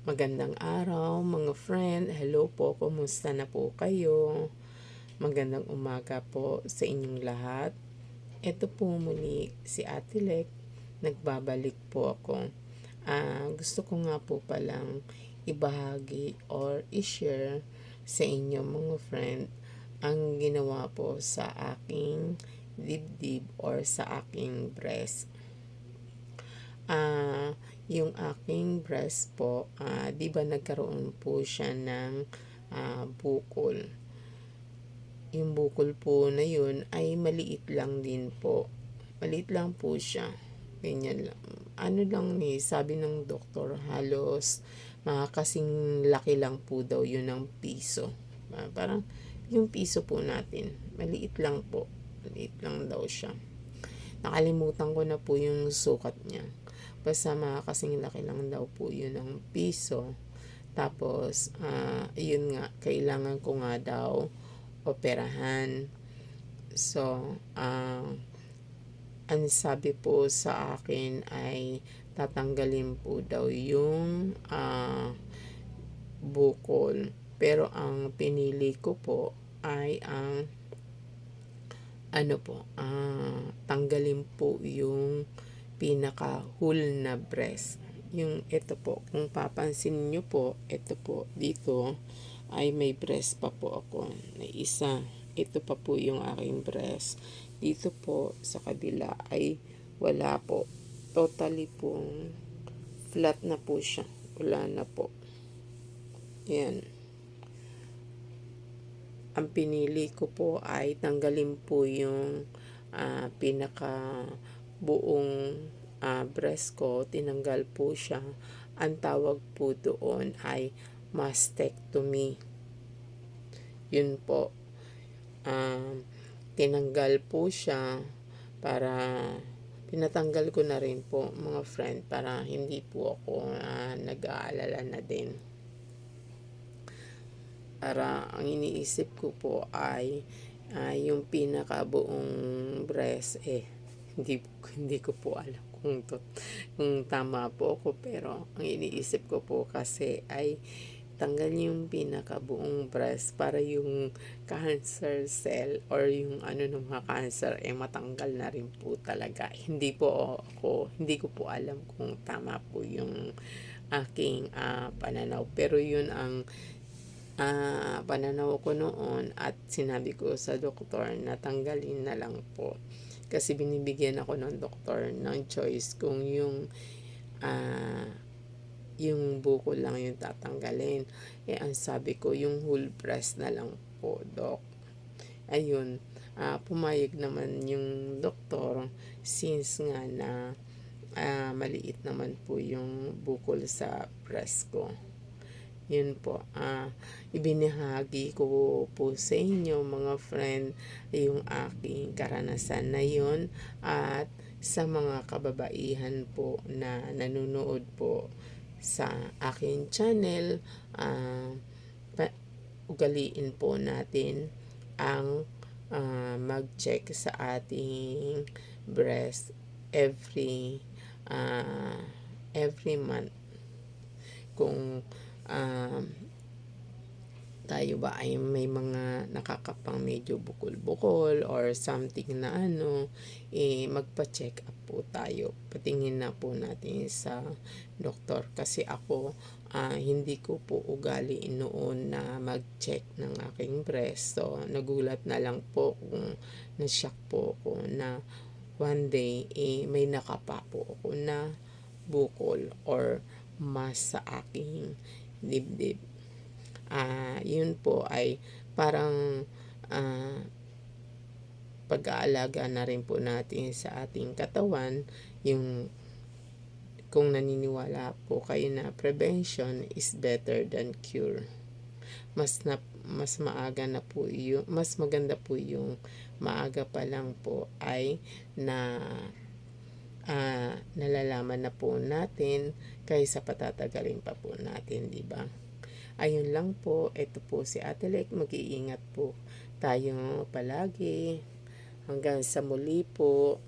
Magandang araw mga friend. Hello po, kumusta na po kayo? Magandang umaga po sa inyong lahat. Ito po muli si Ate Lek. Nagbabalik po ako. Gusto ko nga po palang ibahagi or i-share sa inyo mga friend ang ginawa po sa aking dibdib or sa aking breast. Yung aking breast po, di ba nagkaroon po siya ng bukol. Yung bukol po na yun ay maliit lang din po. Maliit lang po siya. Ganyan lang. Ano lang ni, sabi ng doktor, halos kasing laki lang po daw yun ng piso. Parang yung piso po natin, maliit lang po. Maliit lang daw siya. Nakalimutan ko na po yung sukat niya. Basta kasing laki lang daw po yun ng piso. Tapos, yun nga, kailangan ko nga daw operahan. So, ang sabi po sa akin ay tatanggalin po daw yung bukol. Pero ang pinili ko po ay ang tanggalin po yung pinaka-whole na breast. Yung ito po, kung papansin nyo po, ito po, dito ay may breast pa po ako na isa. Ito pa po yung aking breast. Dito po sa kabila ay wala po. Totally pong flat na po siya. Wala na po. Yan. Ang pinili ko po ay tanggalin po yung pinaka buong breast ko. Tinanggal po siya. Ang tawag po doon ay mastectomy. Yun po. Tinanggal po siya para pinatanggal ko na rin po mga friend para hindi po ako nag-aalala na din. Para ang iniisip ko po ay yung pinakabuong breast hindi ko po alam kung tama po ako, pero ang iniisip ko po kasi ay tanggal yung pinakabuong breast para yung cancer cell or yung ng mga cancer matanggal na rin po talaga. Hindi ko po alam kung tama po yung aking pananaw, pero yun ang pananaw ko noon at sinabi ko sa doktor na tanggalin na lang po. Kasi binibigyan ako ng doktor ng choice kung yung bukol lang yung tatanggalin. Ang sabi ko, yung whole breast na lang po, dok. Ayun, pumayag naman yung doktor since nga na maliit naman po yung bukol sa breast ko. Yun po, ibinahagi ko po sa inyo mga friend yung aking karanasan na yun, at sa mga kababaihan po na nanonood po sa aking channel, ugaliin po natin ang mag-check sa ating breast every month. Kung tayo ba ay may mga nakakapang medyo bukol-bukol or something na magpa-check up po tayo. Patingin na po natin sa doktor. Kasi ako, hindi ko po ugali noon na mag-check ng aking breast. So, nagulat na lang po kung na-shock po ako na one day, may nakapa po ako na bukol or mas sa aking dibdib. Yun po ay parang pag-aalaga na rin po natin sa ating katawan. Yung kung naniniwala po kayo na prevention is better than cure. Mas maaga na po yung, mas maganda po yung maaga pa lang po ay nalalaman na po natin kaysa patatagalin pa po natin, di ba? Ayun lang po, ito po si Ate Lek. Mag-iingat po tayo palagi. Hanggang sa muli po.